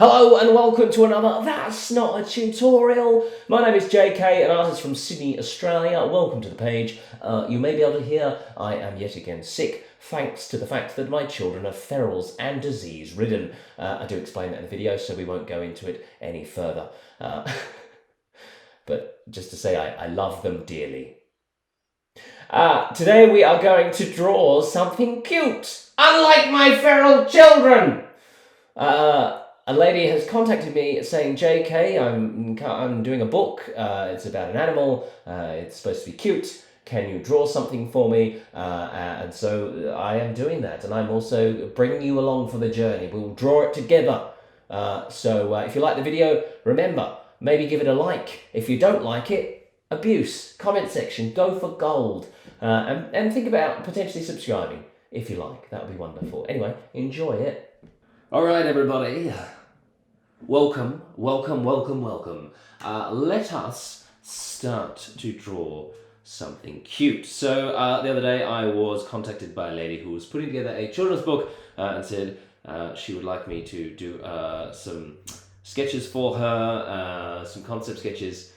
Hello and welcome to another That's Not a Tutorial. My name is JK, an artist from Sydney, Australia. Welcome to the page. You may be able to hear I am yet again sick, thanks to the fact that my children are ferals and disease-ridden. I do explain that in the video, so we won't go into it any further. But just to say I love them dearly. Today we are going to draw something cute, unlike my feral children. A lady has contacted me saying, JK, I'm doing a book, it's about an animal, it's supposed to be cute, can you draw something for me? And so I am doing that, and I'm also bringing you along for the journey. We'll draw it together. So if you like the video, remember, maybe give it a like. If you don't like it, abuse, comment section, go for gold. And think about potentially subscribing, if you like. That would be wonderful. Anyway, enjoy it. All right, everybody. Welcome. Let us start to draw something cute. So the other day I was contacted by a lady who was putting together a children's book and said she would like me to do some sketches for her, some concept sketches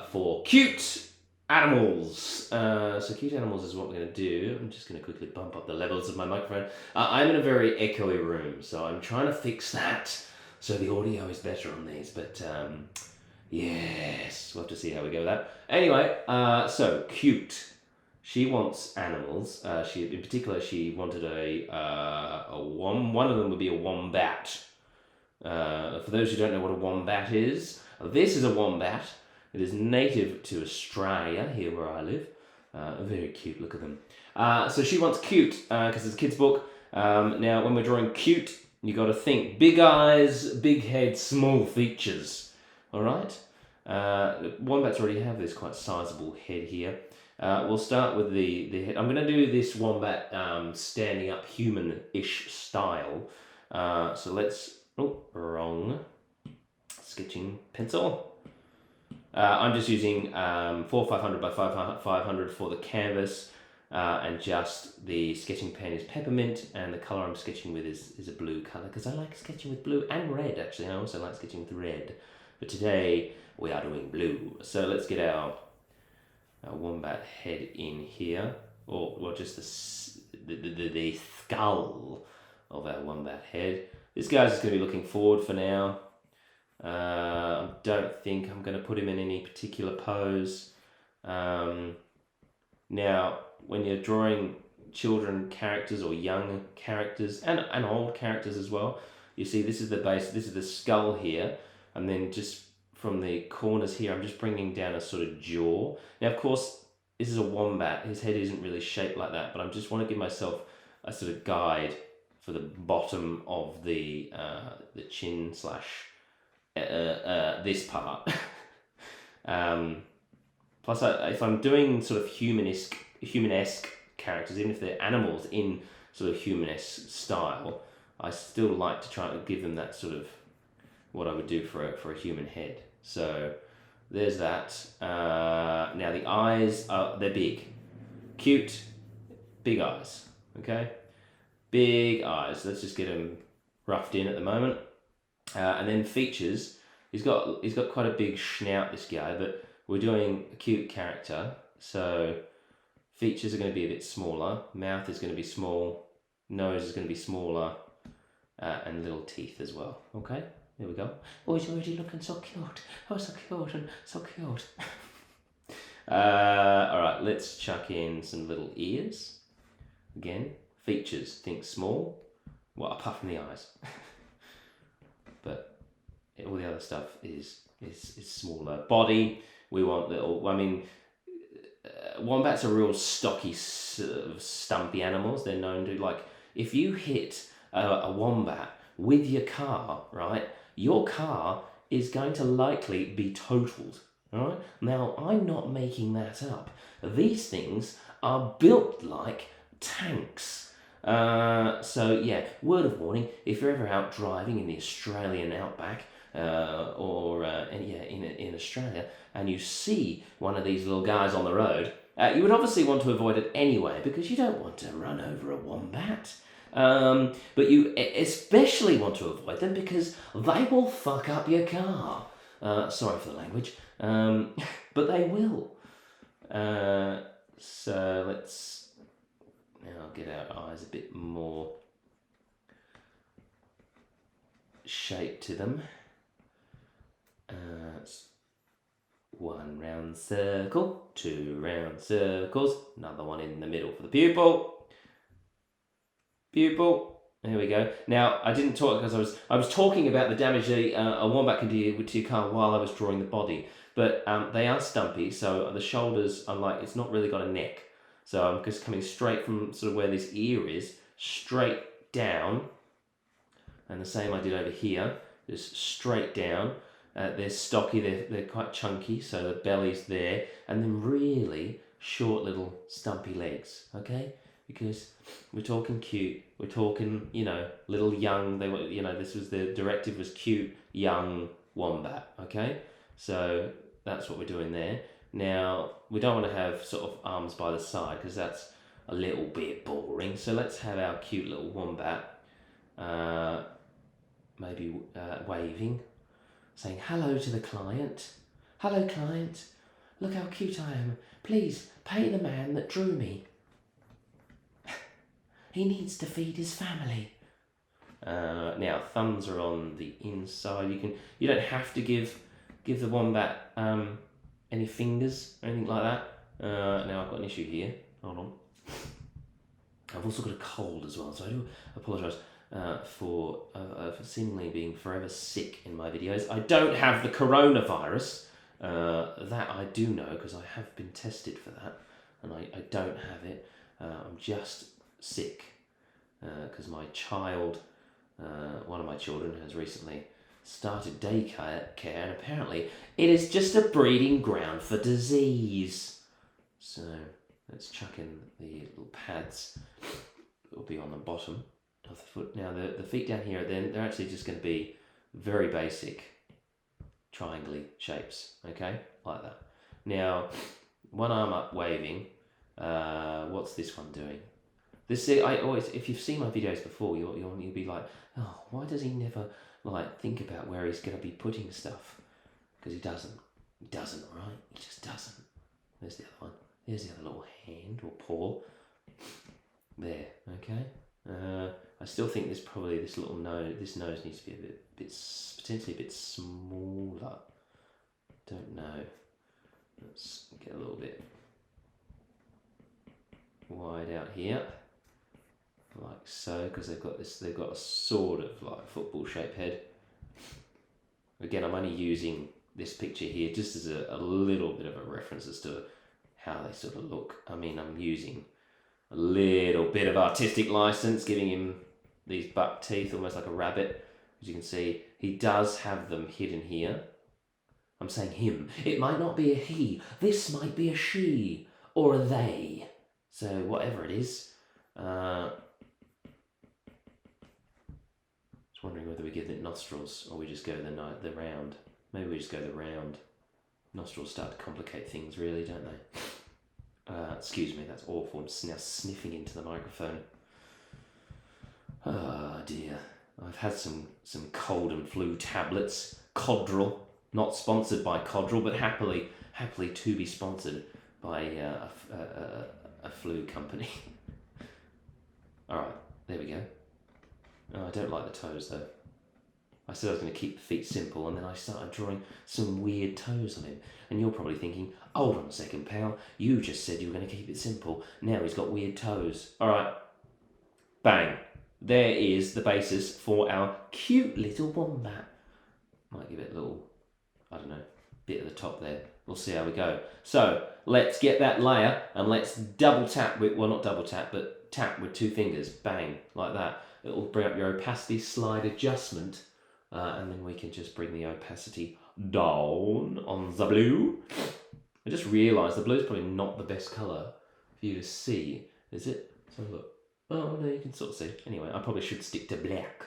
for cute animals. So cute animals is what we're going to do. I'm just going to quickly bump up the levels of my microphone. I'm in a very echoey room, so I'm trying to fix that so the audio is better on these. But yes, we'll have to see how we go with that. Anyway, so cute. She wants animals. In particular, she wanted one of them would be a wombat. For those who don't know what a wombat is, this is a wombat. It is native to Australia, here where I live. Very cute, look at them. So she wants cute, because it's a kid's book. Now, when we're drawing cute, you got to think big eyes, big head, small features. All right? Wombats already have this quite sizable head here. We'll start with the head. I'm going to do this wombat standing up human-ish style. So let's... Oh, wrong. Sketching pencil. I'm just using 4500 by 500 for the canvas, and just the sketching pen is peppermint, and the colour I'm sketching with is a blue colour, because I like sketching with blue and red, actually. I also like sketching with red, but today we are doing blue. So let's get our wombat head in here, or just the skull of our wombat head. This guy's just going to be looking forward for now. I don't think I'm going to put him in any particular pose. Now, when you're drawing children characters or young characters and old characters as well, you see this is the base, this is the skull here, and then just from the corners here, I'm just bringing down a sort of jaw. Now, of course, this is a wombat. His head isn't really shaped like that, but I just want to give myself a sort of guide for the bottom of the chin slash this part. Plus, if I'm doing sort of humanesque characters, even if they're animals in sort of humanesque style, I still like to try to give them that sort of what I would do for a human head. So there's that. Now the eyes they're big, cute, big eyes. Okay, big eyes. Let's just get them roughed in at the moment. And then features, he's got quite a big snout, this guy, but we're doing a cute character, so features are going to be a bit smaller, mouth is going to be small, nose is going to be smaller, and little teeth as well. Okay, there we go. Oh, he's already looking so cute. Oh, so cute and so cute. Alright, let's chuck in some little ears. Again, features, think small, well, apart from the eyes. But all the other stuff is smaller. Body, we want little. I mean, wombats are real stocky, stumpy animals. They're known to, like, if you hit a wombat with your car, right, your car is going to likely be totaled. All right. Now, I'm not making that up. These things are built like tanks. So yeah, word of warning, if you're ever out driving in the Australian outback, in Australia, and you see one of these little guys on the road, you would obviously want to avoid it anyway, because you don't want to run over a wombat. But you especially want to avoid them because they will fuck up your car. Sorry for the language, but they will. So let's now get our eyes a bit more shape to them. One round circle, two round circles, another one in the middle for the pupil. Pupil. There we go. Now I didn't talk because I was talking about the damage a wombat can do to your car while I was drawing the body. But they are stumpy, so the shoulders are like, it's not really got a neck. So I'm just coming straight from sort of where this ear is, straight down. And the same I did over here, just straight down. They're stocky, they're quite chunky, so the belly's there. And then really short little stumpy legs, okay? Because we're talking cute, we're talking, little young, they were, this was the directive was cute, young wombat, okay? So that's what we're doing there. Now, we don't want to have sort of arms by the side because that's a little bit boring. So let's have our cute little wombat, maybe waving, saying hello to the client. Hello, client. Look how cute I am. Please pay the man that drew me. He needs to feed his family. Now, thumbs are on the inside. You don't have to give the wombat any fingers or anything like that. Now I've got an issue here. Hold on. I've also got a cold as well, so I do apologise for seemingly being forever sick in my videos. I don't have the coronavirus. That I do know because I have been tested for that, and I don't have it. I'm just sick because my child, one of my children, has recently started daycare, and apparently it is just a breeding ground for disease. So let's chuck in the little pads that will be on the bottom of the foot. Now the feet down here, they're actually just going to be very basic triangle shapes, okay, like that. Now, one arm up waving. What's this one doing? I always, if you've seen my videos before, you'll be like, oh, why does he never think about where he's going to be putting stuff? Because he doesn't, right? He just doesn't. There's the other one. There's the other little hand or paw. There, okay. I still think this little nose, this nose needs to be a bit potentially a bit smaller. Don't know. Let's get a little bit wide out here, like so, because they've got a sort of football shaped head. Again, I'm only using this picture here just as a little bit of a reference as to how they sort of look. I mean, I'm using a little bit of artistic license, giving him these buck teeth, almost like a rabbit. As you can see, he does have them hidden here. I'm saying him. It might not be a he. This might be a she or a they. So whatever it is. Just wondering whether we give it nostrils or we just go the round. Maybe we just go the round. Nostrils start to complicate things, really, don't they? Excuse me, that's awful. I'm now sniffing into the microphone. Oh dear. I've had some cold and flu tablets. Codral. Not sponsored by Codral, but happily to be sponsored by a flu company. Alright, there we go. Oh, I don't like the toes though. I said I was going to keep the feet simple, and then I started drawing some weird toes on him. And you're probably thinking, hold on a second, pal. You just said you were going to keep it simple. Now he's got weird toes. Alright. Bang. There is the basis for our cute little wombat. Might give it a little, I don't know, bit at the top there. We'll see how we go. So, let's get that layer, and let's double tap with, well, not double tap, but tap with two fingers. Bang. Like that. It will bring up your opacity slide adjustment. And then we can just bring the opacity down on the blue. I just realised the blue is probably not the best colour for you to see, is it? So look. Oh no, you can sort of see. Anyway, I probably should stick to black.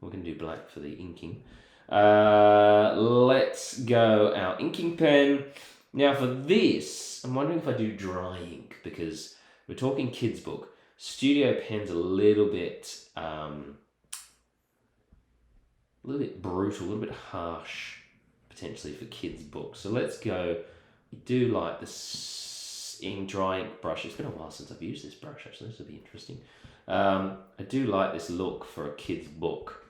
We're going to do black for the inking. Let's go our inking pen. Now for this, I'm wondering if I do dry ink, because we're talking kids book. Studio pen's a little bit brutal, a little bit harsh, potentially for kids' books. So let's go. I do like the dry ink brush. It's been a while since I've used this brush, actually. This will be interesting. I do like this look for a kid's book.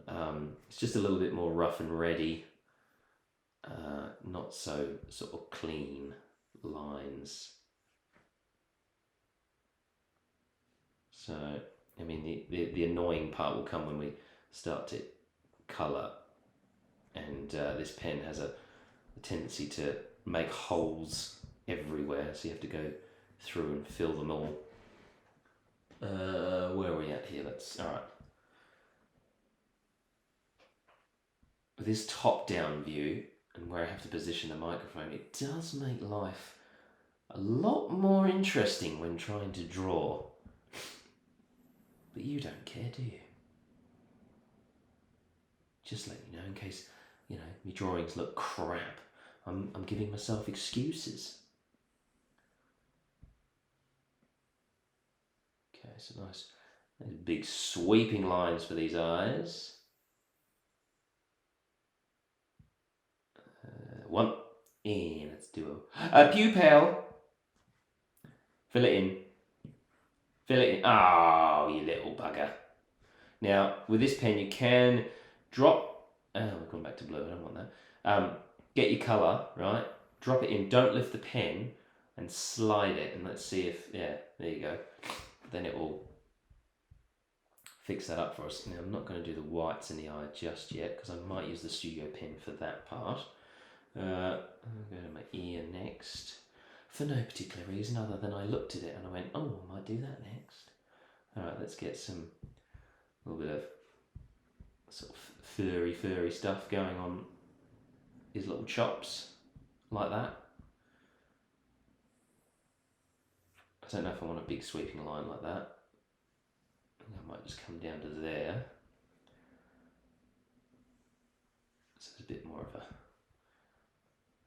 It's just a little bit more rough and ready. Not so sort of clean lines. So, I mean, the annoying part will come when we start to colour, and this pen has a tendency to make holes everywhere, so you have to go through and fill them all. Where are we at here? That's all right. With this top-down view and where I have to position the microphone, it does make life a lot more interesting when trying to draw. But you don't care, do you? Just let me know in case, my drawings look crap. I'm giving myself excuses. Okay, so nice big sweeping lines for these eyes. One, and let's do a pupil. Fill it in. Fill it in. Oh, you little bugger. Now, with this pen, you can drop. Oh, we're going back to blue. I don't want that. Get your colour, right? Drop it in. Don't lift the pen and slide it. And let's see if, yeah, there you go. Then it will fix that up for us. Now, I'm not going to do the whites in the eye just yet because I might use the studio pen for that part. I'll go to my ear next. For no particular reason other than I looked at it and I went, oh, I might do that next. Alright, let's get a little bit of sort of furry stuff going on his little chops, like that. I don't know if I want a big sweeping line like that. I think I might just come down to there. So there's a bit more of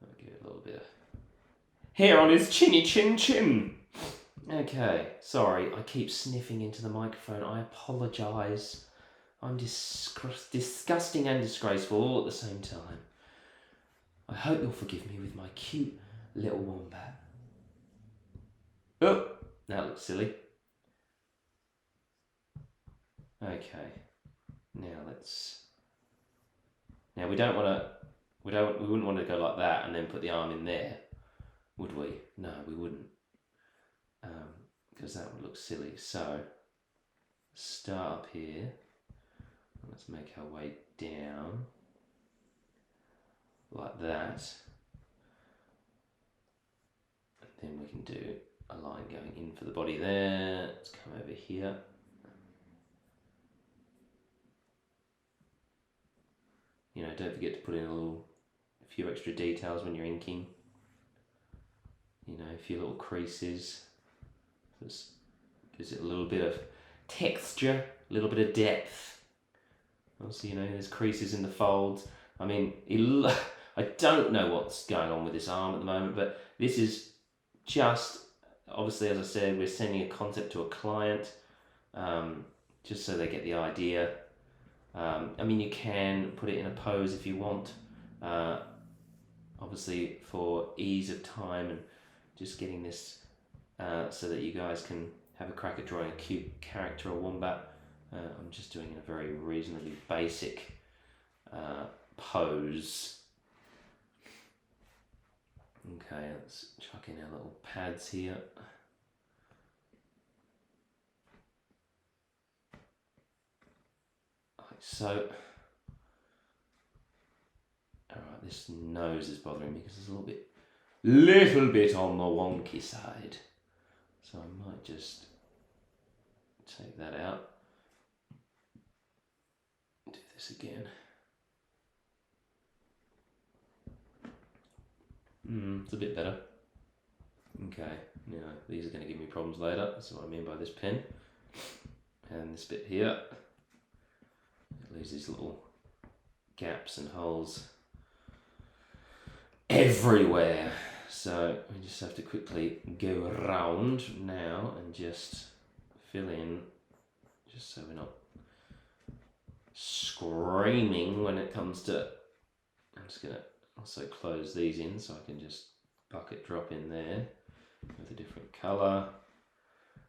I'll give it a little bit of hair on his chinny chin. Okay, sorry, I keep sniffing into the microphone. I apologise. I'm disgusting and disgraceful all at the same time. I hope you'll forgive me with my cute little wombat. Oh, that looks silly. Okay, now we don't want to. We wouldn't want to go like that and then put the arm in there, would we? No, we wouldn't, because that would look silly. So, start up here. Let's make our way down like that, and then we can do a line going in for the body there. Let's come over here. Don't forget to put in a few extra details when you're inking. A few little creases. Just gives it a little bit of texture, a little bit of depth. Also, there's creases in the folds. I mean, I don't know what's going on with this arm at the moment, but this is just, obviously, as I said, we're sending a concept to a client, just so they get the idea. I mean, you can put it in a pose if you want, obviously for ease of time and just getting this so that you guys can have a crack at drawing a cute character or wombat. I'm just doing a very reasonably basic pose. Okay, let's chuck in our little pads here. So, alright, this nose is bothering me because it's a little bit on the wonky side. So I might just take that out. Do this again. It's a bit better. Okay, these are going to give me problems later. That's what I mean by this pen. And this bit here. It leaves these little gaps and holes everywhere. So we just have to quickly go around now and just fill in, just so we're not screaming when it comes to, I'm just going to also close these in so I can just bucket drop in there with a different colour,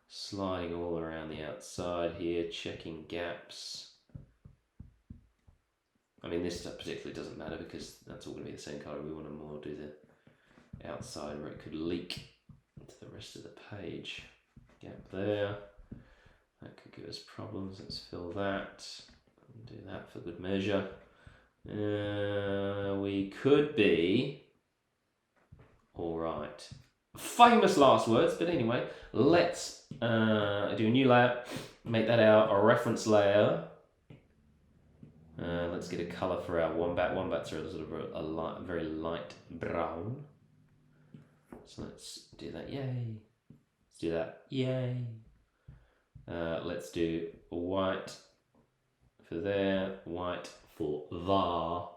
sliding all around the outside here, checking gaps. I mean, this stuff particularly doesn't matter because that's all going to be the same colour. We want to more do the outside where it could leak into the rest of the page. Gap there. That could give us problems. Let's fill that. Do that for good measure. We could be all right. Famous last words, but anyway, let's do a new layer. Make that our reference layer. Let's get a colour for our wombat. Wombats are a sort of a very light brown. So let's do that. Yay! Let's do that. Yay! Let's do white for there, white for there.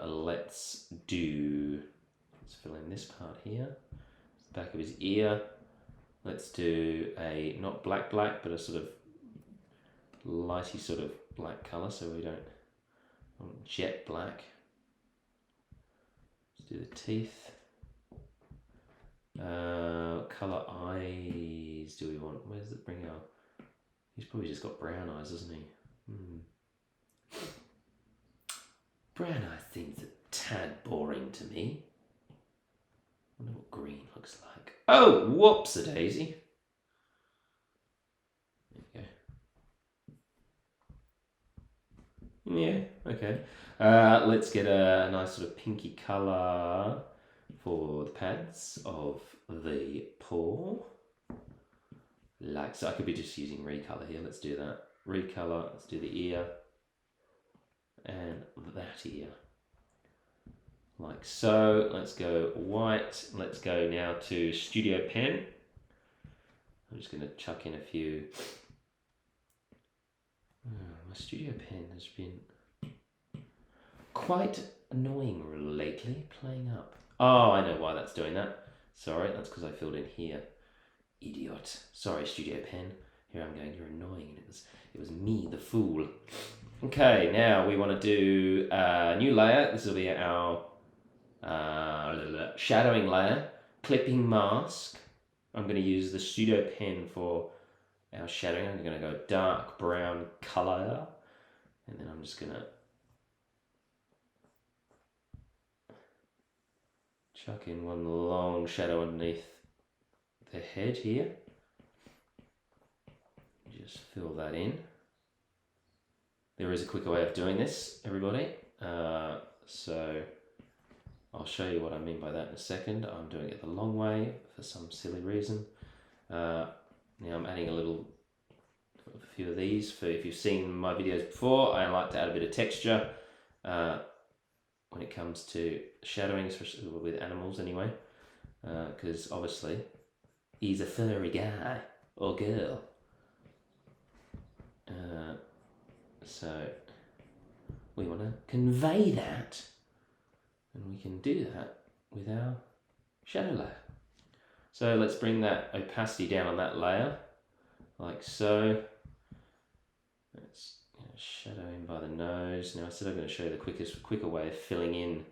Let's fill in this part here, back of his ear. Let's do a, not black, but a sort of lighty sort of black colour, so we don't want jet black. Let's do the teeth. Colour eyes do we want? Where does it bring our... He's probably just got brown eyes, hasn't he? Brown eyes seems a tad boring to me. I wonder what green looks like. Oh, whoops-a-daisy. There you go. Yeah, okay. Let's get a nice sort of pinky colour for the pads of the paw. Like so. I could be just using recolor here. Let's do that. Recolor. Let's do the ear. And that ear. Like so. Let's go white. Let's go now to Studio Pen. I'm just going to chuck in a few. My Studio Pen has been quite annoying lately, playing up. Oh, I know why that's doing that. Sorry, that's because I filled in here. Idiot. Sorry, Studio Pen. Here I'm going, you're annoying. And it was me, the fool. Okay, now we want to do a new layer. This will be our shadowing layer. Clipping mask. I'm going to use the Studio Pen for our shadowing. I'm going to go dark brown color. And then I'm just going to chuck in one long shadow underneath the head here. Just fill that in. There is a quicker way of doing this, everybody. So I'll show you what I mean by that in a second. I'm doing it the long way for some silly reason. Now I'm adding a few of these. For if you've seen my videos before, I like to add a bit of texture when it comes to shadowing, especially with animals anyway, because obviously he's a furry guy or girl. So we want to convey that, and we can do that with our shadow layer. So let's bring that opacity down on that layer, like so. Let's shadow in by the nose. Now I said I'm going to show you the quicker way of filling in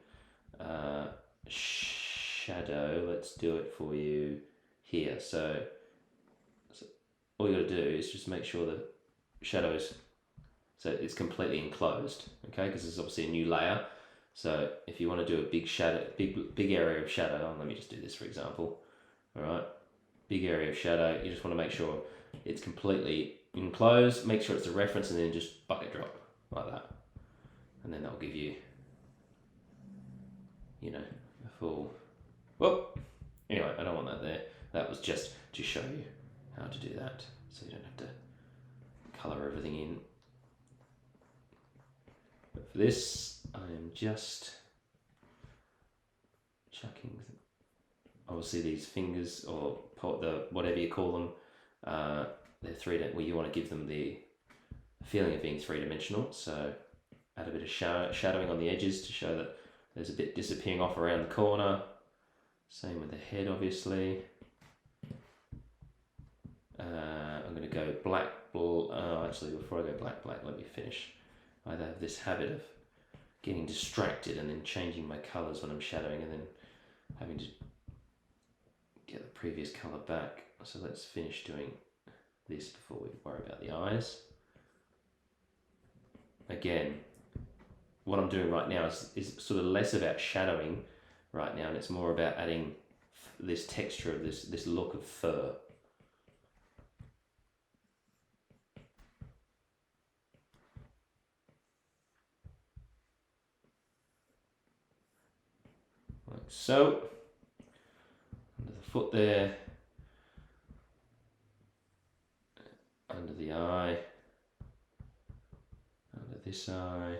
shadow. Let's do it for you here. So all you got to do is just make sure the shadows, so it's completely enclosed, okay? Because it's obviously a new layer. So if you want to do a big shadow, big area of shadow, let me just do this for example. All right, big area of shadow. You just want to make sure it's completely enclosed. Make sure it's a reference, and then just bucket drop like that, and then that'll give you, a full. Whoop. Anyway, I don't want that there. That was just to show you how to do that, so you don't have to color everything in. But for this, I am just chucking, obviously these fingers, or whatever you call them, they're well, you want to give them the feeling of being three-dimensional, so add a bit of shadowing on the edges to show that there's a bit disappearing off around the corner. Same with the head, obviously. I'm going to go black, actually before I go black, let me finish. I have this habit of getting distracted and then changing my colours when I'm shadowing and then having to get the previous colour back. So let's finish doing this before we worry about the eyes. Again, what I'm doing right now is sort of less about shadowing right now, and it's more about adding this texture of this look of fur. Like so. Under the foot there. Under the eye. Under this eye.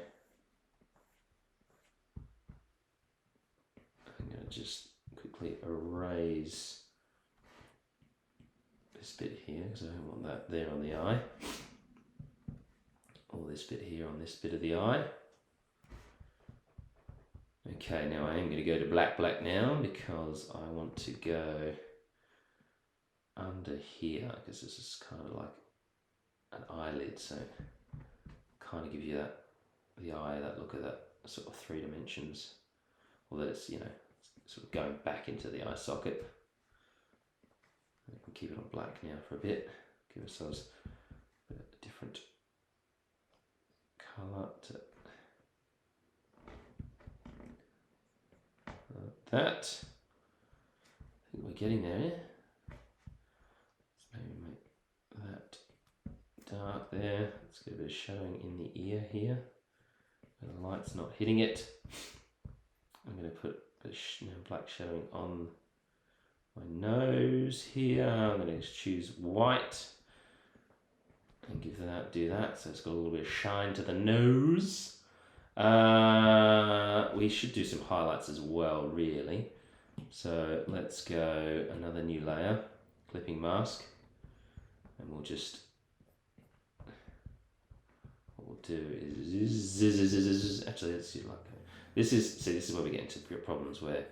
I'm going to just quickly erase this bit here because I don't want that there on the eye. All this bit here on this bit of the eye. Okay, now I am going to go to black now because I want to go under here because this is kind of like an eyelid, so kind of give you the eye, that look of that sort of 3 dimensions, although it's, you know, sort of going back into the eye socket. We can keep it on black now for a bit, give ourselves a different colour to that. I think we're getting there, yeah? Let's maybe make that dark there. Let's get a bit of shadowing in the ear here, where the light's not hitting it. I'm going to put a bit of black shadowing on my nose here. I'm going to just choose white and do that, so it's got a little bit of shine to the nose. We should do some highlights as well, really. So let's go another new layer, clipping mask, and we'll just, what we'll do is, actually let's do like, this is where we get into problems where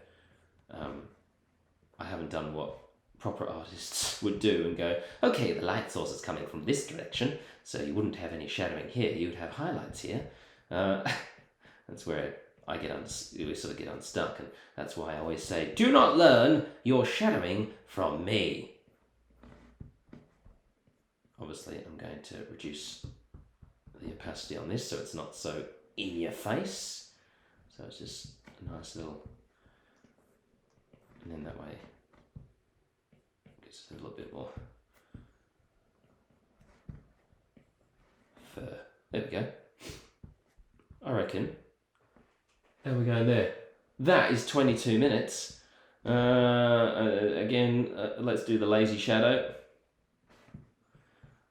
I haven't done what proper artists would do and go, okay, the light source is coming from this direction, so you wouldn't have any shadowing here, you would have highlights here. That's where we sort of get unstuck, and that's why I always say, do not learn your shadowing from me. Obviously, I'm going to reduce the opacity on this so it's not so in your face. So it's just a nice little, and then that way it gets a little bit more fur. There we go. I reckon. There we go there. That is 22 minutes. Again, let's do the lazy shadow.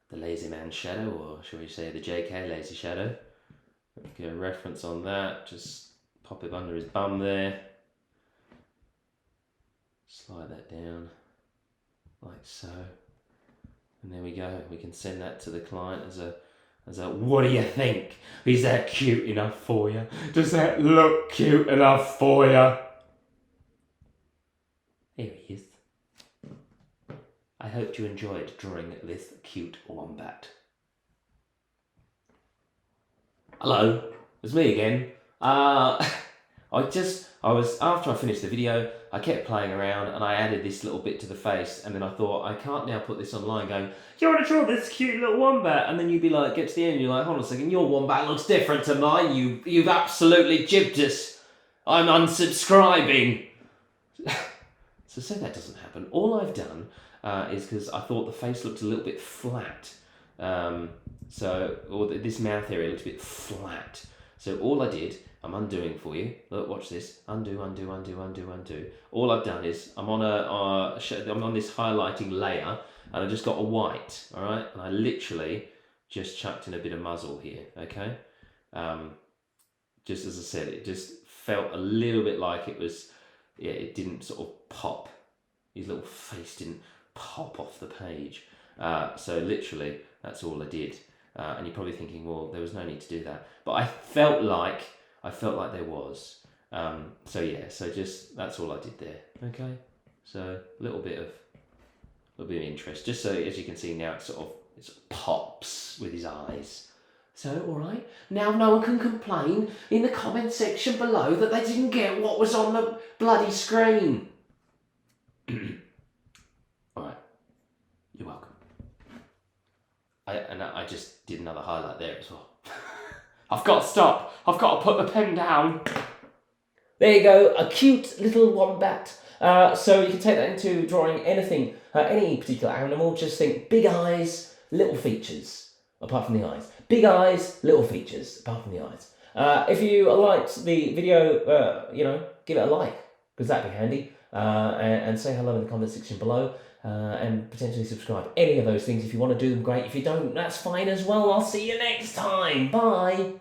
The lazy man shadow, or shall we say the JK lazy shadow. Get a reference on that. Just pop it under his bum there. Slide that down like so. And there we go. We can send that to the client as a, what do you think? Is that cute enough for you? Does that look cute enough for you? Here he is. I hope you enjoyed drawing this cute wombat. Hello, it's me again. After I finished the video, I kept playing around and I added this little bit to the face, and then I thought, I can't now put this online going, you want to draw this cute little wombat? And then you'd be like, get to the end and you're like, hold on a second, your wombat looks different to mine, you've absolutely jibbed us. I'm unsubscribing. So that doesn't happen. All I've done is because I thought the face looked a little bit flat. Or this mouth area looked a bit flat. So all I did, I'm undoing for you. Look, watch this. Undo, undo, undo, undo, undo. All I've done is I'm on this highlighting layer, and I just got a white. All right, and I literally just chucked in a bit of muzzle here. Okay, just as I said, it just felt a little bit like it was. Yeah, it didn't sort of pop. His little face didn't pop off the page. So literally, that's all I did. And you're probably thinking, well, there was no need to do that. But I felt like there was. So just, that's all I did there. Okay? So a little bit of a bit of interest. Just so, as you can see now, it sort of pops with his eyes. So, all right. Now no one can complain in the comment section below that they didn't get what was on the bloody screen. All right. You're welcome. I just did another highlight there as well. I've got to stop. I've got to put the pen down. There you go. A cute little wombat. So you can take that into drawing anything, any particular animal. Just think big eyes, little features, apart from the eyes. Big eyes, little features, apart from the eyes. If you liked the video, give it a like, because that'd be handy. And say hello in the comment section below. And potentially subscribe. Any of those things, if you want to do them, great. If you don't, that's fine as well. I'll see you next time. Bye.